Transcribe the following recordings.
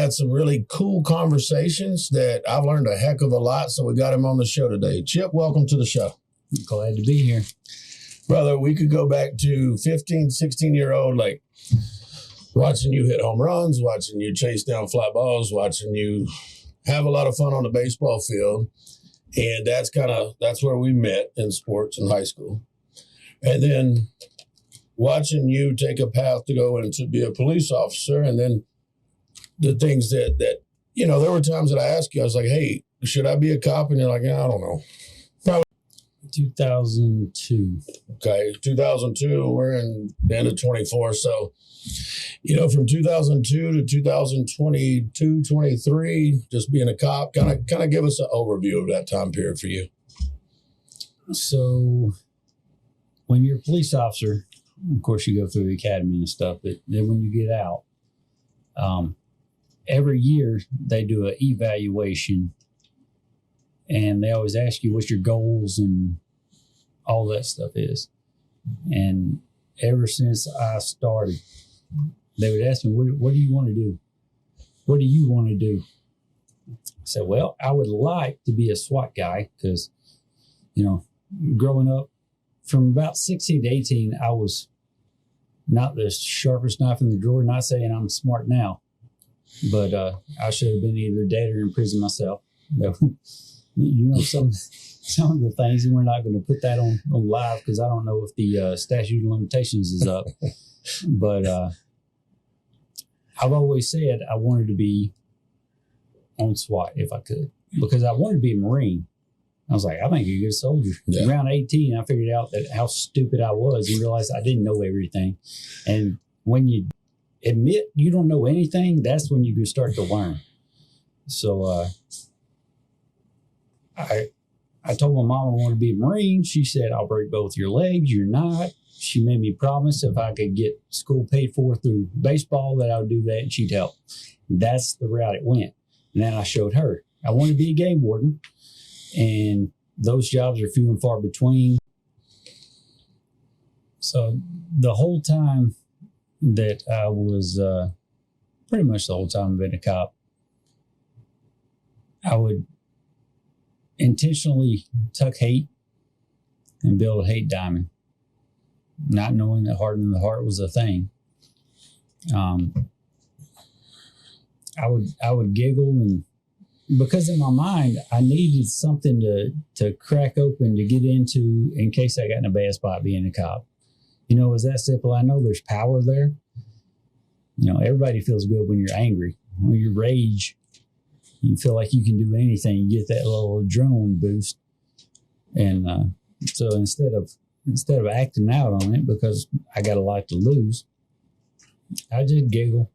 had some really cool conversations that I've learned a heck of a lot. So we got him on the show today. Chip, welcome to the show. Glad to be here. Brother, we could go back to 15, 16-year-old, like watching you hit home runs, watching you chase down fly balls, watching you have a lot of fun on the baseball field. And that's where we met in sports in high school. And then watching you take a path to go and to be a police officer. And then the things that there were times that I asked you, I was like, hey, should I be a cop? And you're like, I don't know. 2002. Okay, 2002, we're in the end of 24. So, from 2002 to 2022, 23, just being a cop, kind of give us an overview of that time period for you. So when you're a police officer, of course, you go through the academy and stuff, but then when you get out, every year they do an evaluation. And they always ask you what your goals and all that stuff is. And ever since I started, they would ask me, what do you want to do? What do you want to do? I said, well, I would like to be a SWAT guy because, growing up from about 16 to 18, I was not the sharpest knife in the drawer, not saying I'm smart now, but I should have been either dead or in prison myself. Some of the things, and we're not going to put that on live because I don't know if the statute of limitations is up. But I've always said I wanted to be on SWAT if I could because I wanted to be a Marine. I was like, I think you're a good soldier. Yeah. Around 18, I figured out that how stupid I was and realized I didn't know everything. And when you admit you don't know anything, that's when you can start to learn. So, I told my mom I wanted to be a Marine. She said, I'll break both your legs. You're not. She made me promise if I could get school paid for through baseball that I would do that and she'd help. That's the route it went. And then I showed her. I wanted to be a game warden. And those jobs are few and far between. So the whole time that I was, pretty much the whole time I've been a cop, I would intentionally tuck hate and build a hate diamond, not knowing that hardening the heart was a thing. I would giggle, and because in my mind I needed something to crack open to get into in case I got in a bad spot being a cop. It was that simple. I know there's power there. Everybody feels good when you're angry. When you rage, you feel like you can do anything. You get that little adrenaline boost. And so instead of acting out on it because I got a lot to lose, I just giggle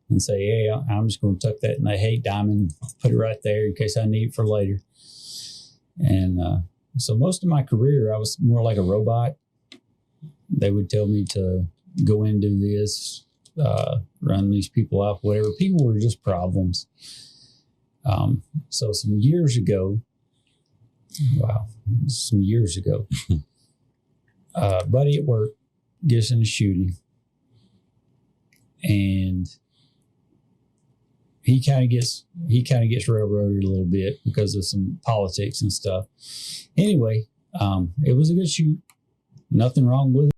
and say, hey, I'm just going to tuck that in a hate diamond, put it right there in case I need it for later. And so most of my career, I was more like a robot. They would tell me to go in and do this, run these people off, whatever. People were just problems. So some years ago, buddy at work gets in a shooting, and he kind of gets railroaded a little bit because of some politics and stuff. Anyway, it was a good shoot. Nothing wrong with it.